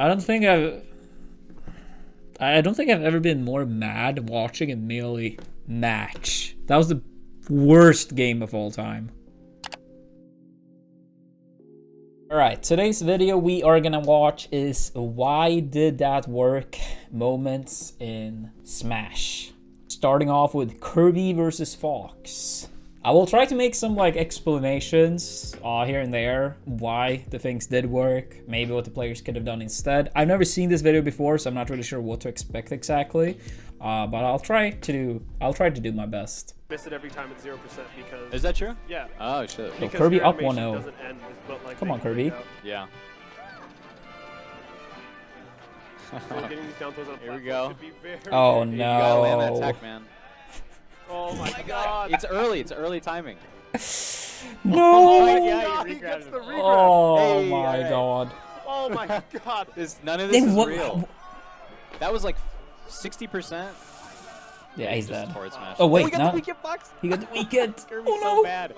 I don't think I've ever been more mad watching a melee match. That was the worst game of all time. Alright, today's video we are gonna watch is why did that work moments in Smash. Starting off with Kirby versus Fox. I will try to make some like explanations here and there why the things did work, maybe what the players could have done instead. I've never seen this video before, so I'm not really sure what to expect exactly. But I'll try to do my best. Miss it every time at 0% because... Is that true? Yeah. Oh, shit. So Kirby up 1-0. Like come on, Kirby. Yeah. So getting these down throws on a Here we platform go. could be very, Oh, very no. You gotta land that attack, man. Oh my god. It's early timing. No! Oh, yeah, he gets the regrab. Oh Hey, my god. Oh my god. None of this is what- real. That was like 60%. Yeah, he's Just dead. forward smash. Oh wait, we got no. the weekend box. He got the weekend. Kirby's Oh so no. bad.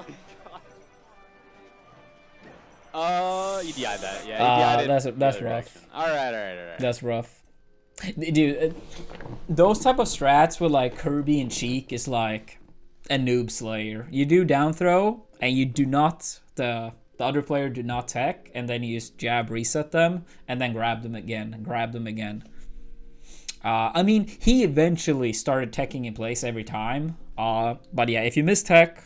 You DI'd that. Yeah, you DI'd it. That's rough. Alright. That's rough. Dude, those type of strats with like Kirby and Cheek is like a noob slayer. You do down throw and you do not, the other player do not tech, and then you just jab reset them and then grab them again. I mean, he eventually started teching in place every time. But yeah, if you miss tech,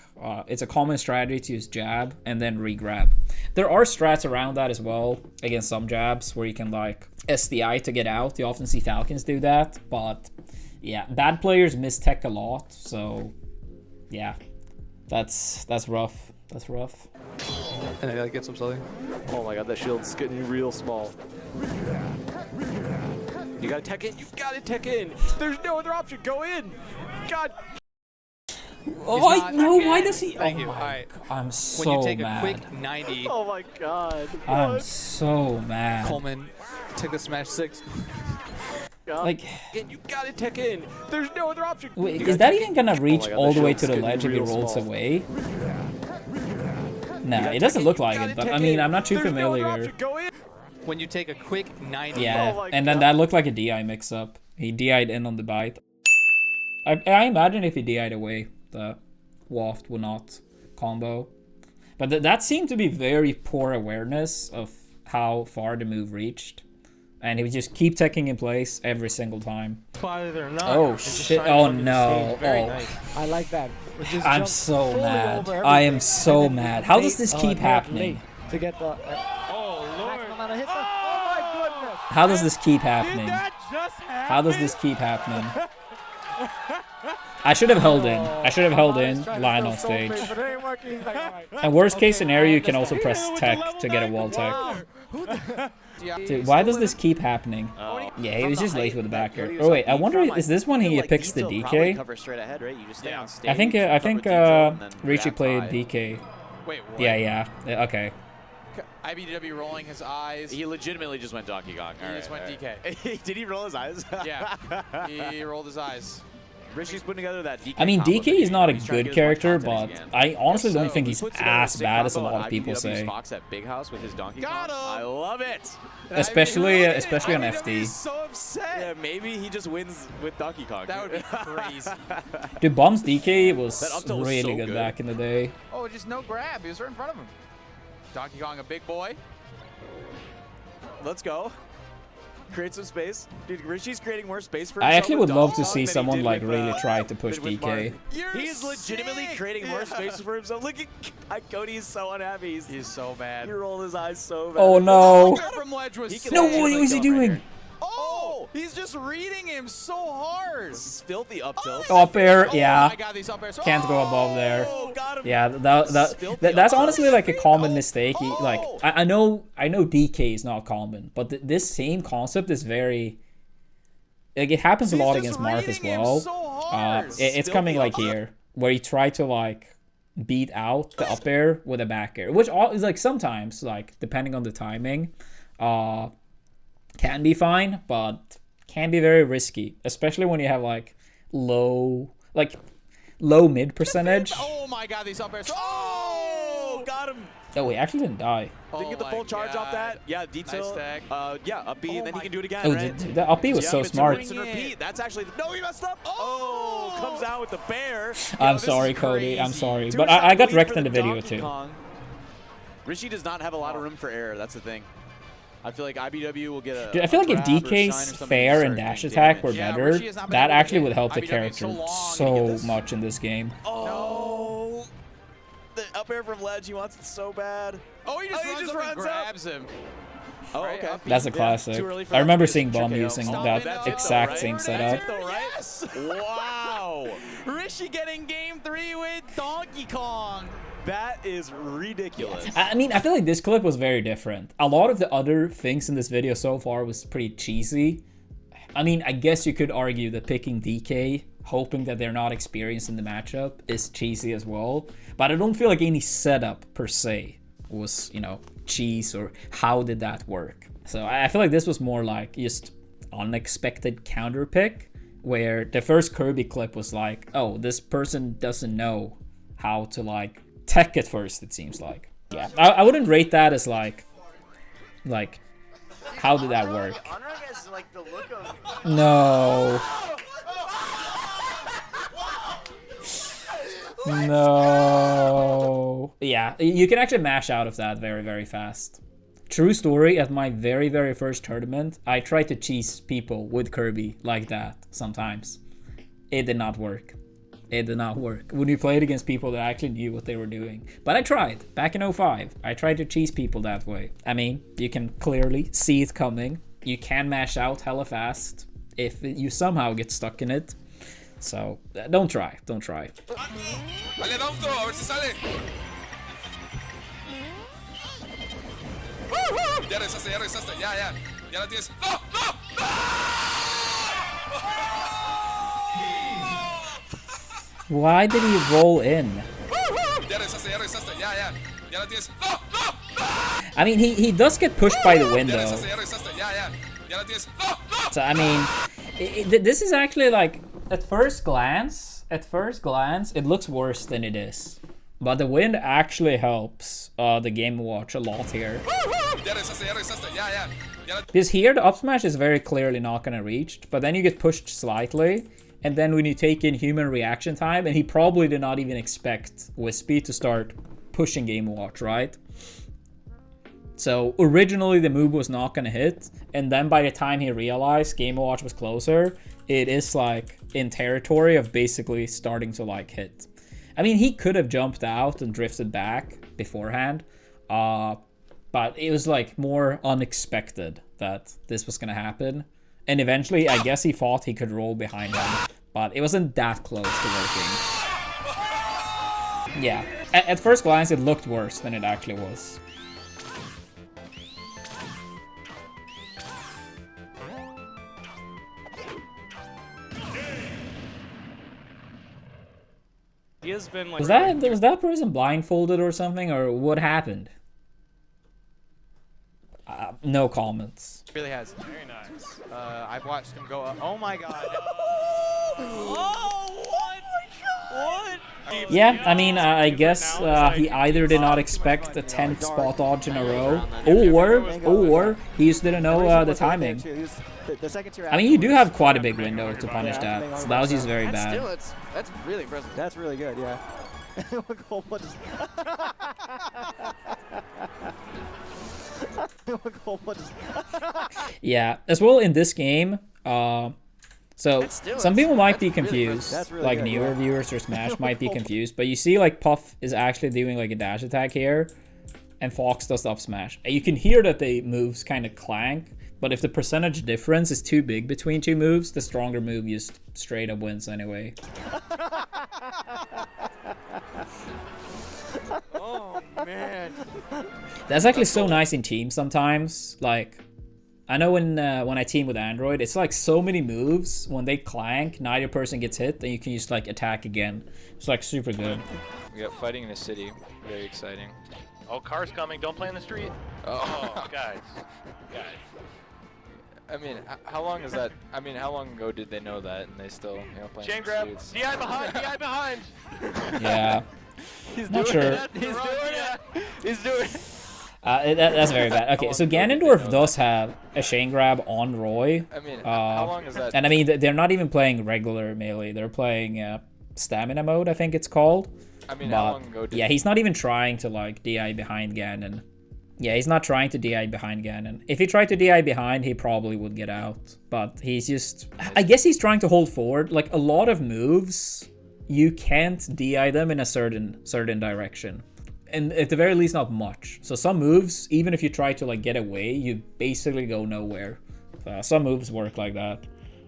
it's a common strategy to use jab and then re-grab. There are strats around that as well against some jabs where you can like SDI to get out. You often see Falcons do that, but yeah, bad players miss tech a lot. So yeah, that's rough. That's rough. And I get some something. Oh my god, that shield's getting real small. You gotta tech in. You gotta tech in. There's no other option. Go in. God. Why does he? Thank oh you. my, Alright. I'm so When you take mad. a quick 90, Oh my god. I'm What? so mad. Coleman took the Smash 6. God. Like, You gotta tech in. There's no other option. wait, You is gotta that tech even in. gonna reach Oh my god, all that the way to shield's the ledge if he getting real rolls small. away? Nah, gotta it doesn't tech look in. You like gotta it, but tech I mean, in. I'm not too There's no other familiar. option. Go in. When you take a quick 90, Yeah, Oh my and then God. that looked like a DI mix-up. He DI'd in on the bite. I imagine if he DI'd away, the waft would not combo. But that seemed to be very poor awareness of how far the move reached. And he would just keep teching in place every single time. Spotted or not. Oh it's just shit, trying to oh fucking no, stage. Very oh. nice. I like that. It just I'm jumped so fully mad. over I am everything, so and then mad. How does made, this keep not happening? late To get the Oh lord. maximum amount of hits. Oh my goodness! How does this keep Did happening? that just happen? How does this keep happening? I should have held in. I should have held in, line on stage. But it ain't working. He's like, all right. And worst case Okay, scenario, I you can also understand. press tech to get a wall tech. Wow. Dude, why does this keep happening? Yeah, he was just late with the backer. Oh wait, I wonder, is this when he picks the DK? Cover straight ahead, right? You just stay on stage. I think cover detail, and then Richie grab played high. DK. Wait, what? Yeah, okay. IBW rolling his eyes. He legitimately just went Donkey Kong. He just went DK. Did he roll his eyes? Yeah, he rolled his eyes. Richie's putting together that DK. I mean, combo DK is not a he's trying to good get as much character, content but as he can. I honestly don't so. think He he's puts together a as sick bad as a combo lot on of people IBW's say. Fox at Big House with his Donkey Got Kong. him. I love it. Especially on IBW FD. is so upset. Yeah, maybe he just wins with Donkey Kong. That would be crazy. Dude, Bomb's DK was That up tilt was really so good good. back in the day. Oh, just no grab. He was right in front of him. Donkey Kong, a big boy. Let's go. Create some space. Dude, Richie's creating more space for I himself actually with would love Donkey to Kong see than he someone did like with, really try to push than with DK. Marth. He's legitimately sick. creating more space for himself. Look at Cody. He's so unhappy. He's so bad. He rolled his eyes so bad. Oh no! From ledge was He can No, legitimately what is he kill him right doing? here. Oh, he's just reading him so hard. This is filthy up tilt. Up air, Oh yeah. my God, these up airs. Can't go above there. Oh, got him. Yeah, that's honestly like a common mistake. Like I know DK is not common, but this same concept is very like it happens a He's lot just against Marth as reading him well. so hard. It's coming like here where you try to like beat out the up air with a back air, which is like sometimes like depending on the timing, can be fine, but can be very risky, especially when you have like low mid percentage. Oh my God, these up airs. Oh, Got him. Oh, he actually didn't die. Didn't get the full charge off that. Yeah, detail. tag. Yeah, up B, and then he can do it again, Oh, right? the up B was Yeah, so it's a smart. rinse and repeat. That's actually no, he messed up. Oh, comes out with the bear. I'm this sorry, is Cody. I'm crazy. sorry, Two but shot I got lead wrecked for in the video Donkey too. Kong. Rishi does not have a lot of room for error. That's the thing. I feel like IBW will get a. Dude, I feel like if grab or shine or DK's something fair to and start dash doing attack were damage. Yeah, better, Rishi has not been that able to actually hit would help the IBW character so long. so much in this game. Oh, the up air from ledge. He wants it so bad. Oh, he just Oh, he runs just up runs and up. grabs him. Oh, Right, okay. up B. That's a Yeah, classic. too early for I that remember to be a seeing Bum trick using KO. that That's it though, exact right? same That's setup. it though, right? Yes. Wow. Rishi getting game 3 with Donkey Kong. That is ridiculous. I mean, I feel like this clip was very different. A lot of the other things in this video so far was pretty cheesy. I mean, I guess you could argue that picking DK, hoping that they're not experienced in the matchup, is cheesy as well. But I don't feel like any setup per se was, you know, cheese or how did that work. So I feel like this was more like just unexpected counter pick, where the first Kirby clip was like, oh, this person doesn't know how to like tech at first, it seems like. Yeah, I wouldn't rate that as like how did that work? No. No. Yeah, you can actually mash out of that very, very fast. True story, at my very, very first tournament, I tried to cheese people with Kirby like that sometimes. It did not work. It did not work. When you played against people that actually knew what they were doing. But I tried. Back in 05, I tried to cheese people that way. I mean, you can clearly see it coming. You can mash out hella fast if you somehow get stuck in it. So, don't try. Don't try. Vale, down throw, a ver si sale. Ya regresaste, ya regresaste. Ya. Ya la tienes. ¡No! ¡No! Why did he roll in? Ya regresaste, ya regresaste. Ya. Ya la tienes. ¡No! ¡No! I mean, he does get pushed by the Ya window. regresaste, ya regresaste. Ya. Ya la tienes. ¡No! ¡No! So, I mean, this is actually like, at first glance, it looks worse than it is. But the wind actually helps the Game Watch a lot here. Ya regresaste, ya regresaste. Ya. Because here, the up smash is very clearly not going to reach, but then you get pushed slightly, and then when you take in human reaction time, and he probably did not even expect Wispy to start pushing Game Watch, right? So originally the move was not going to hit, and then by the time he realized Game & Watch was closer, it is like in territory of basically starting to like hit. I mean, he could have jumped out and drifted back beforehand, but it was like more unexpected that this was going to happen. And eventually, I guess he thought he could roll behind him, but it wasn't that close to working. Yeah, at first glance, it looked worse than it actually was. He has been like. Was that person blindfolded or something, or what happened? No comments. Really has. Very nice. I've watched him go up. Oh my god. Oh, what? Yeah, I mean, I guess he either did not expect the 10th spot dodge in a row, or he just didn't know the timing. I mean, you do have quite a big window to punish that, so that was just very bad. Still, that's really impressive. That's really good, yeah. Look, whole bunch Yeah, as well in this game, so some people might be confused, like newer viewers or Smash might be confused, but you see like Puff is actually doing like a dash attack here, and Fox does up smash. And you can hear that the moves kind of clank, but if the percentage difference is too big between two moves, the stronger move just straight up wins anyway. Oh, man. That's actually so nice in teams sometimes. Like, I know when I team with Android, it's like so many moves. When they clank, neither person gets hit, then you can just like attack again. It's like super good. We got fighting in the city. Very exciting. Oh, car's coming. Don't play in the street. Oh, guys. I mean, how long is that? I mean, how long ago did they know that, and they still, play Chain in the grab. streets? DI behind. DI behind. Yeah. He's Not doing sure. it. He's doing it. He's doing it. That's very bad. Okay, so Ganondorf does have a chain grab on Roy. I mean, how long is that? And I mean, they're not even playing regular melee. They're playing stamina mode, I think it's called. I mean, But how long ago did yeah, he's not even trying to like DI behind Ganon. Yeah, he's not trying to DI behind Ganon. If he tried to DI behind, he probably would get out. But he's just... I guess he's trying to hold forward. Like, a lot of moves, you can't DI them in a certain direction. And at the very least, not much. So some moves, even if you try to like get away, you basically go nowhere. Some moves work like that.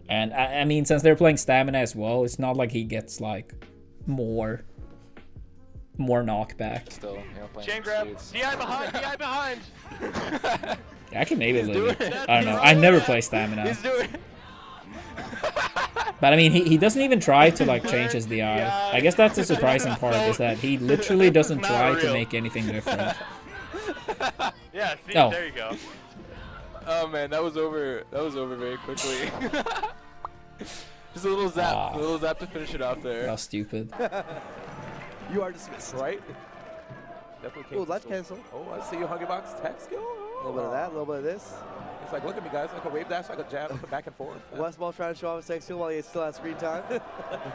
And I mean, since they're playing stamina as well, it's not like he gets like more knockback. still, you know, playing Chain the grab. streets? DI behind. DI behind. I can maybe live it. I don't know. I never play stamina. He's doing it. But I mean, he doesn't even try to like change his DI. I guess that's the surprising part, is that he literally doesn't try to make anything different. Yeah, see, Oh. there you go. Oh man, that was over. That was over very quickly. Just a little zap. Ah. A little zap to finish it off there. How stupid. You are dismissed. Right? Definitely Oh, let's cancel. Oh, I see you, Huggybox. Tech skill. A little bit of that, a little bit of this. It's like, look at me, guys. Like a wave dash, like a jab, like a back and forth. Westball trying to show off his sex skill while he still has screen time.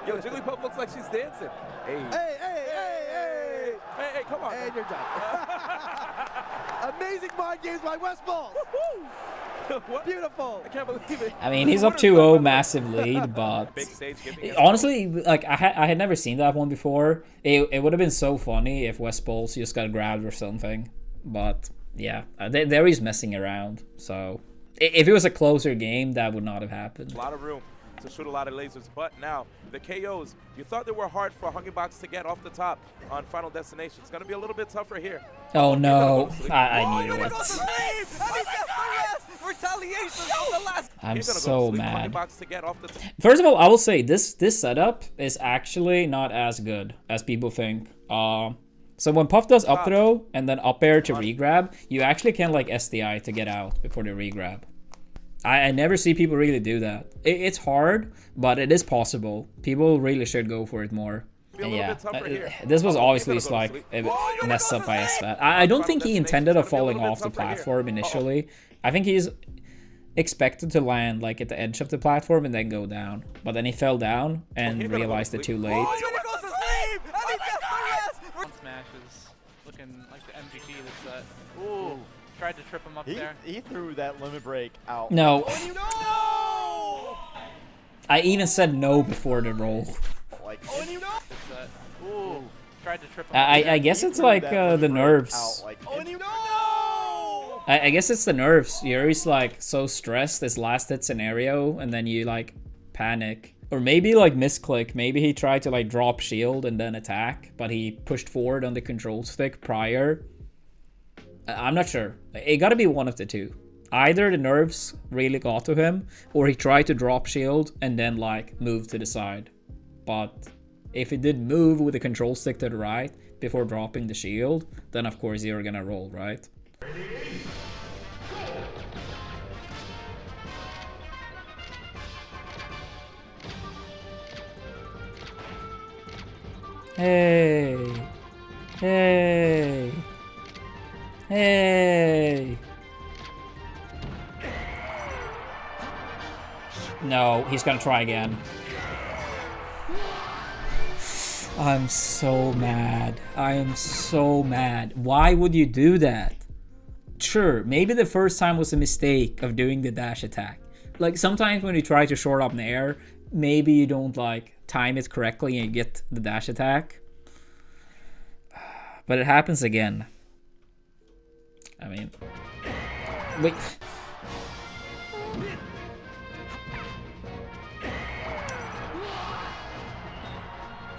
Yo, Jigglypuff looks like she's dancing. Hey. Hey, hey, hey, hey! Hey, hey, come on. And you're done. Amazing mind games by Westball. What? Beautiful. I can't believe it. I mean, he's up 2-0, massive lead, but Big stage giving us honestly, like I had never seen that one before. It would have been so funny if West Balls just got grabbed or something. But yeah, there he's messing around. So if it was a closer game, that would not have happened. a lot of room to shoot a lot of lasers. But now, the KOs, you thought they were hard for Huggybox to get off the top on Final Destination. It's going to be a little bit tougher here. Oh no, I Oh, knew it. Retaliation on the last. I'm He's gonna so go to sleep. mad. Huggybox to get off the top. First of all, I will say this setup is actually not as good as people think. So when Puff does up throw and then up air to regrab, you actually can like SDI to get out before the regrab. I never see people really do that. It's hard, but it is possible. People really should go for it more. And yeah, this was obviously just like messed up by SFAT. I don't think he intended of falling off the platform initially. I think he's expected to land like at the edge of the platform and then go down. But then he fell down and realized it too late. Smash is looking like the MVP that's Ooh, tried to trip him up there. He threw that limit break out. No. I even said no before the roll. Like, Ooh, tried to trip him up I guess it's like the nerves. like, I guess it's the nerves. You're always like so stressed this last hit scenario, and then you like panic. Or maybe like misclick. Maybe he tried to like drop shield and then attack, but he pushed forward on the control stick prior. I'm not sure. It gotta be one of the two. Either the nerves really got to him, or he tried to drop shield and then like move to the side. But if he did move with the control stick to the right before dropping the shield, then of course you're gonna roll, right? Hey! Hey! Hey! No, he's gonna try again. I'm so mad. I am so mad. Why would you do that? Sure, maybe the first time was a mistake of doing the dash attack. Like sometimes when you try to short up in the air, maybe you don't like time it correctly and you get the dash attack. But it happens again. I mean, wait.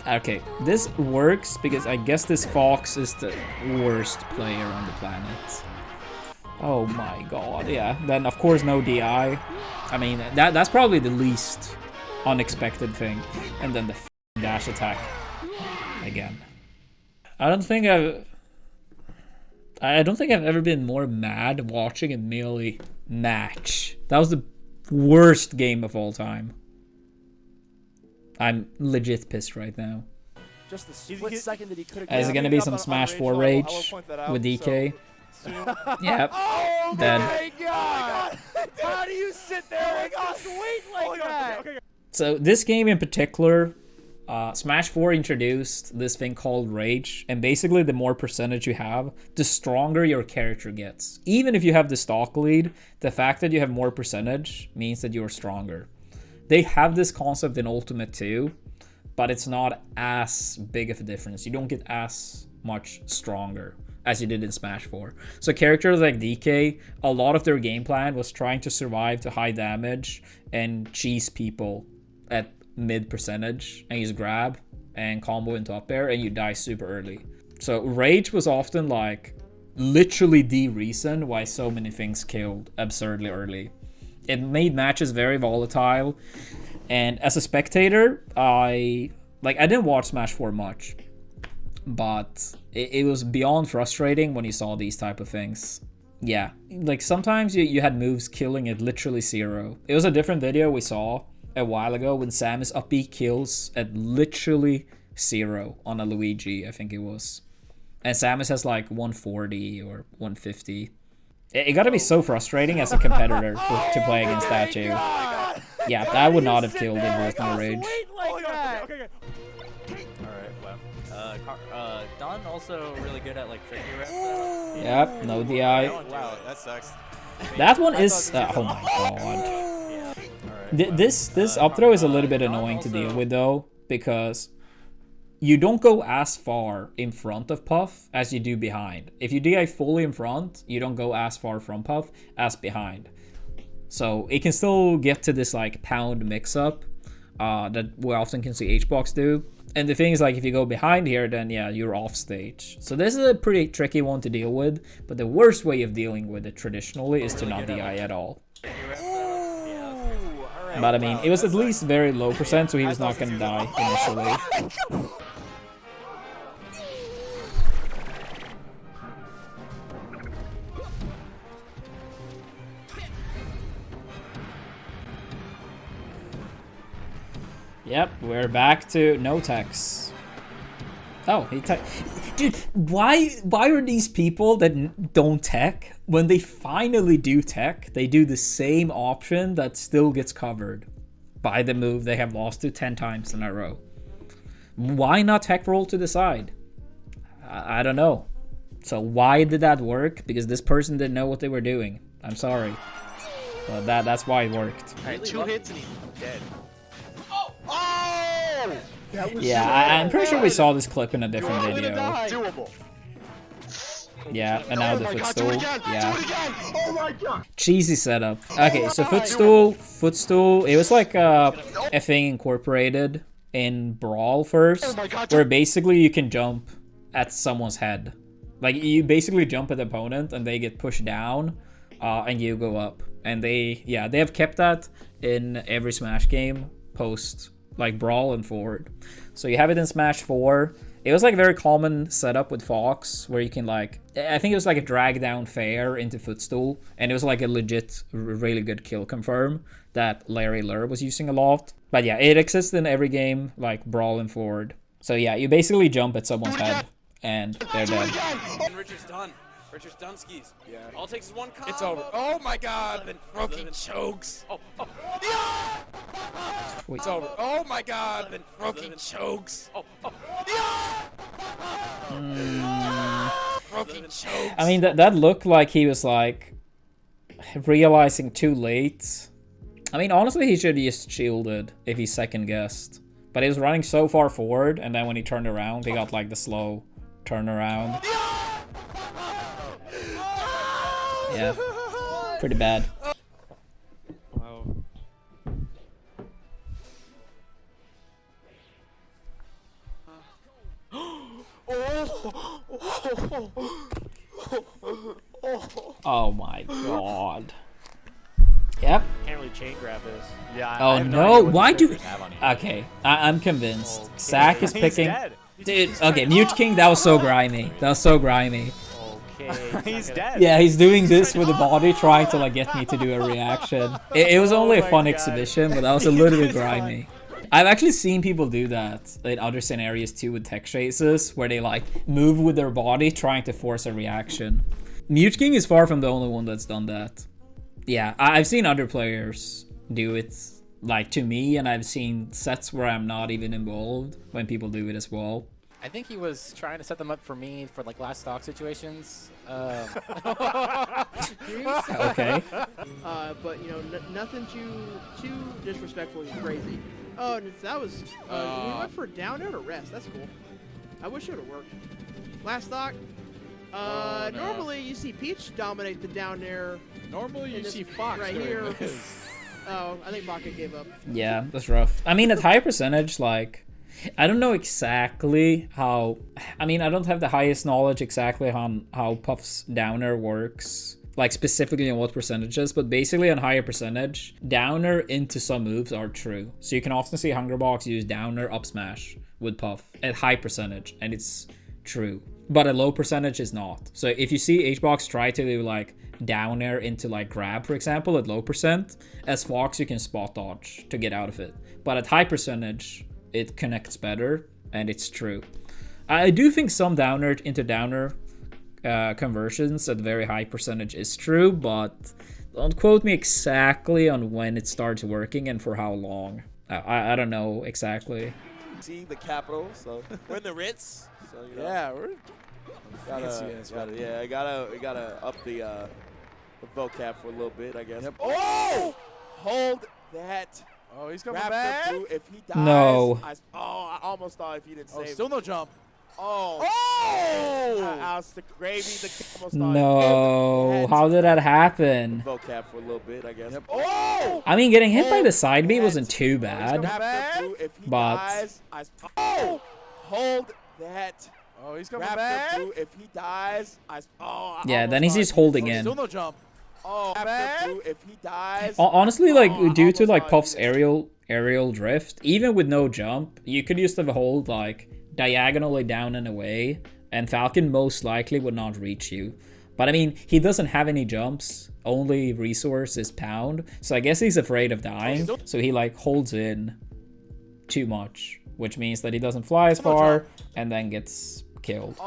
Okay, this works because I guess this Fox is the worst player on the planet. Oh my god, yeah. Then of course no DI. I mean, that's probably the least unexpected thing. And then the dash attack again. I don't think I've ever been more mad watching a melee match. That was the worst game of all time. I'm legit pissed right now. just the split second that he could have. Is it gonna be some Smash 4 rage with DK? Yep. Oh Dead. my god! How do you sit there and just wait like that? So this game in particular, Smash 4 introduced this thing called Rage, and basically the more percentage you have, the stronger your character gets. Even if you have the stock lead, the fact that you have more percentage means that you're stronger. They have this concept in Ultimate too, but it's not as big of a difference. You don't get as much stronger as you did in Smash 4. So characters like DK, a lot of their game plan was trying to survive to high damage and cheese people at mid percentage and use grab and combo into up air and you die super early. So Rage was often like literally the reason why so many things killed absurdly early. It made matches very volatile, and as a spectator, I didn't watch Smash 4 much, but it was beyond frustrating when you saw these type of things. Yeah, like sometimes you had moves killing at literally 0. It was a different video we saw a while ago when Samus up B kills at literally 0 on a Luigi, I think it was. And Samus has like 140 or 150. It gotta be so frustrating as a competitor to play against that too. Yeah, that would not have killed it with no Rage. Alright, wow. Don also really good at like tricky reps. Yep, no DI. Wow, that sucks. That one is... oh my god. This up throw is a little bit annoying to deal with though, because you don't go as far in front of Puff as you do behind. If you DI fully in front, you don't go as far from Puff as behind. So it can still get to this like pound mix-up that we often can see HBox do. And the thing is, like, if you go behind here, then yeah, you're off stage. So this is a pretty tricky one to deal with, but the worst way of dealing with it traditionally is to not DI at all. But I mean, it was at least very low percent, so he was not gonna die initially. Yep, we're back to no techs. Oh, he tech. Dude, why are these people that don't tech, when they finally do tech, they do the same option that still gets covered by the move they have lost to 10 times in a row? Why not tech roll to the side? I don't know. So why did that work? Because this person didn't know what they were doing. I'm sorry. But that's why it worked. Alright, 2 hits and he's dead. Oh! Yeah, I'm pretty sure we saw this clip in a different video. Doable. Yeah, and now the footstool. Yeah. Oh my god! Cheesy setup. Okay, so footstool. It was like a thing incorporated in Brawl first, where basically you can jump at someone's head. Like you basically jump at the opponent and they get pushed down, and you go up. And they have kept that in every Smash game post like Brawl and forward. So you have it in Smash 4. It was like a very common setup with Fox, where you can like, I think it was like a drag down fair into footstool, and it was like a legit, really good kill confirm that Larry Lur was using a lot. But yeah, it exists in every game, like Brawl and forward. So yeah, you basically jump at someone's head, and they're dead. And Richard's done. Richard's done skis. Yeah. All it takes is one combo. It's over. Oh my god. Broken chokes. Yeah! Wait. It's over. Oh my god. Broken chokes. Broken chokes. I mean, that looked like he was like realizing too late. I mean, honestly, he should have just shielded if he second guessed. But he was running so far forward, and then when he turned around, he got like the slow turnaround. Yeah, pretty bad. Wow. Oh my god. Yep. Can't really chain grab this. Yeah. Oh no, why do... Okay, I'm convinced. Sack is picking... Dude, okay, Mute King, that was so grimy. That was so grimy. He's dead. Yeah, he's doing this with the body, trying to like get me to do a reaction. It was only a fun exhibition, but that was a little bit grimy. I've actually seen people do that in other scenarios too with tech chases, where they like move with their body trying to force a reaction. Mute King is far from the only one that's done that. Yeah, I've seen other players do it, like, to me, and I've seen sets where I'm not even involved when people do it as well. I think he was trying to set them up for me for like last stock situations. Okay. But you know, nothing too disrespectful and crazy. Oh, and that was we went for down air to rest. That's cool. I wish it would have worked. Last stock. Normally you see Peach dominate the down air. Normally you see Fox right doing here. this. Oh, I think Baka gave up. Yeah, that's rough. I mean, at high percentage, like, I don't know exactly how... I mean, I don't have the highest knowledge exactly on how Puff's downer works, like specifically on what percentages, but basically on higher percentage, downer into some moves are true. So you can often see Hungerbox use downer up smash with Puff at high percentage, and it's true. But at low percentage is not. So if you see HBox try to do like down air into like grab, for example, at low percent, as Fox you can spot dodge to get out of it. But at high percentage, it connects better, and it's true. I do think some downer into downer conversions at very high percentage is true, but don't quote me exactly on when it starts working and for how long. I don't know exactly. See the capital, so we're in the Ritz. So, you know, Yeah, we're we gotta up the vocab for a little bit, I guess. Yep. Oh! Hold that. Oh, he's coming Raptor back. through. If he dies, No. I almost thought if he didn't Oh, save. still no jump. Oh! Almost the gravy. The almost No, how did that happen? Vocab for a little bit, I guess. Yep. Oh! I mean, getting hit by the side B wasn't too bad, Raptor through. If he but dies, oh! Hold that. Oh, he's coming Raptor back. through. If he dies, yeah, then he's just holding in. Still no jump. Oh, through. If he dies. Honestly, like, due to like Puff's aerial drift, even with no jump, you could just have a hold like diagonally down and away, and Falcon most likely would not reach you. But I mean, he doesn't have any jumps, only resource is pound, so I guess he's afraid of dying, so he like holds in too much, which means that he doesn't fly as far and then gets killed.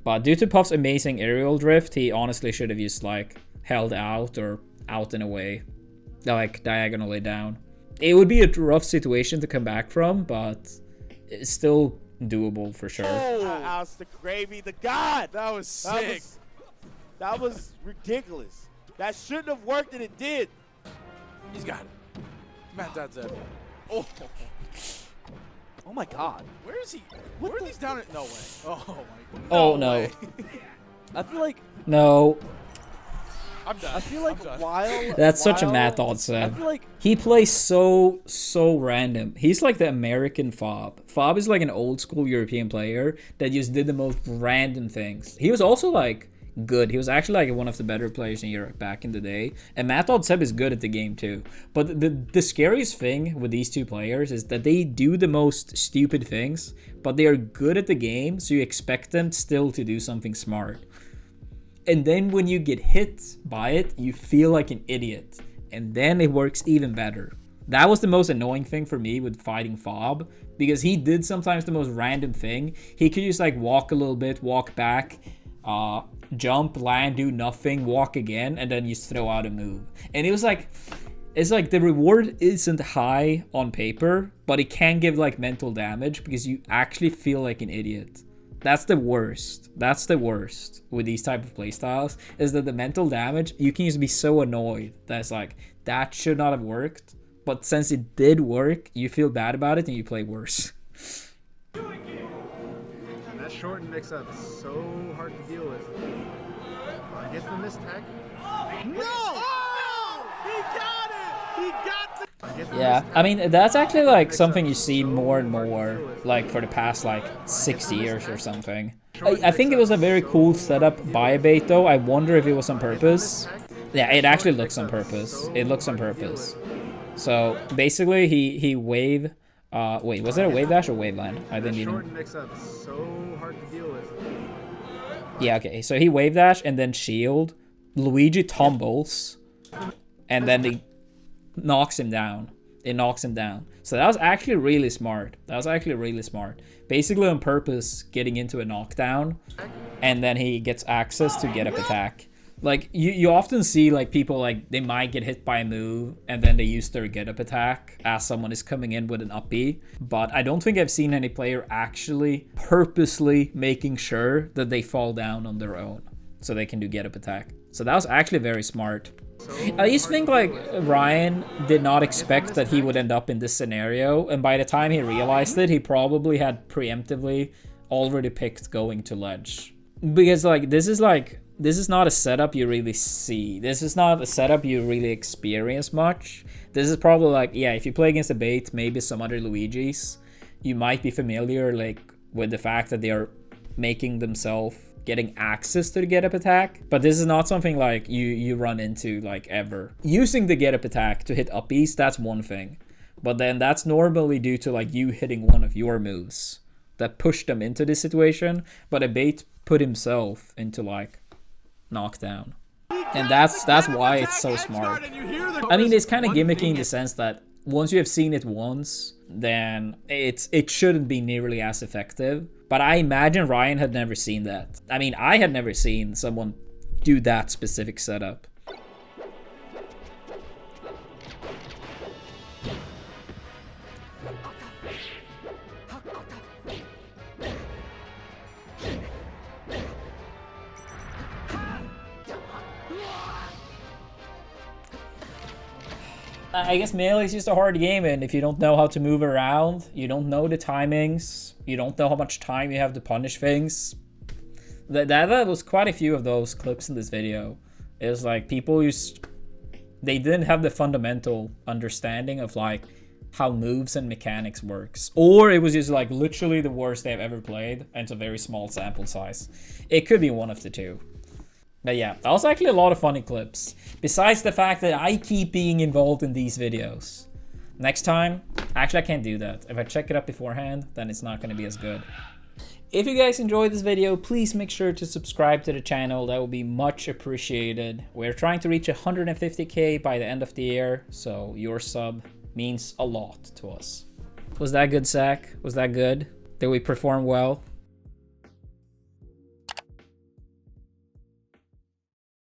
But due to Puff's amazing aerial drift, he honestly should have used like held out or out and away, like diagonally down. It would be a rough situation to come back from, but it's still doable for sure. Outs the gravy, the god. That was sick. That was ridiculous. That shouldn't have worked, and it did. He's got it. Matt Dadzeb. Oh my god. Where is he? Where are these down at? No way. Oh my god. Oh no. Way. I feel like No. I'm done. I feel like while That's such a Matt I Dodson. feel like He plays so random. He's like the American Fob. Fob is like an old school European player that just did the most random things. He was also like good. He was actually like one of the better players in Europe back in the day. And Matt Seb is good at the game too. But the scariest thing with these two players is that they do the most stupid things, but they are good at the game, so you expect them still to do something smart. And then when you get hit by it, you feel like an idiot. And then it works even better. That was the most annoying thing for me with fighting Fob, because he did sometimes the most random thing. He could just like walk a little bit, walk back, jump, land, do nothing, walk again, and then just throw out a move. And it was like, it's like the reward isn't high on paper, but it can give like mental damage because you actually feel like an idiot. That's the worst. That's the worst with these type of playstyles, is that the mental damage, you can just be so annoyed that it's like, that should not have worked. But since it did work, you feel bad about it and you play worse. That short mix-up is so hard to deal with. Gets the missed tag. No! Oh! He got it! He got the... Yeah, I mean, that's actually like something you see more and more, like for the past like 6 years or something. I think it was a very cool setup by a bait though. I wonder if it was on purpose. Yeah, it actually looks on purpose. It looks on purpose. So basically he wave, wait, was it a wave dash or wave land? I didn't even... mix-up is so hard to deal with. Yeah, okay, so he wave dash and then shield. Luigi tumbles, and then he knocks him down. it knocks him down. So that was actually really smart. That was actually really smart. Basically on purpose getting into a knockdown, and then he gets access to get up attack. Like, you often see, like, people, like, they might get hit by a move, and then they use their get-up attack as someone is coming in with an up B. But I don't think I've seen any player actually purposely making sure that they fall down on their own so they can do get-up attack. So that was actually very smart. I just think, like, Ryan did not expect that he would end up in this scenario, and by the time he realized it, he probably had preemptively already picked going to ledge. Because, like, this is not a setup you really see. This is not a setup you really experience much. This is probably like, yeah, if you play against a bait, maybe some other Luigis, you might be familiar like with the fact that they are making themselves getting access to the get up attack. But this is not something like you run into like ever. Using the get up attack to hit up Bs, that's one thing. But then that's normally due to like you hitting one of your moves that pushed them into this situation. But a bait put himself into like knockdown, and that's why it's so smart. I mean, it's kind of gimmicky in the sense that once you have seen it once, then it shouldn't be nearly as effective. But I imagine Ryan had never seen that. I mean, I had never seen someone do that specific setup. I guess Melee is just a hard game, and if you don't know how to move around, you don't know the timings, you don't know how much time you have to punish things. That was quite a few of those clips in this video. It was like people they didn't have the fundamental understanding of like how moves and mechanics works. Or it was just like literally the worst they've ever played, and it's a very small sample size. It could be one of the two. But yeah, that was actually a lot of funny clips. Besides the fact that I keep being involved in these videos. Next time, actually I can't do that. If I check it up beforehand, then it's not going to be as good. If you guys enjoyed this video, please make sure to subscribe to the channel. That would be much appreciated. We're trying to reach 150k by the end of the year, so your sub means a lot to us. Was that good, Zach? Was that good? Did we perform well?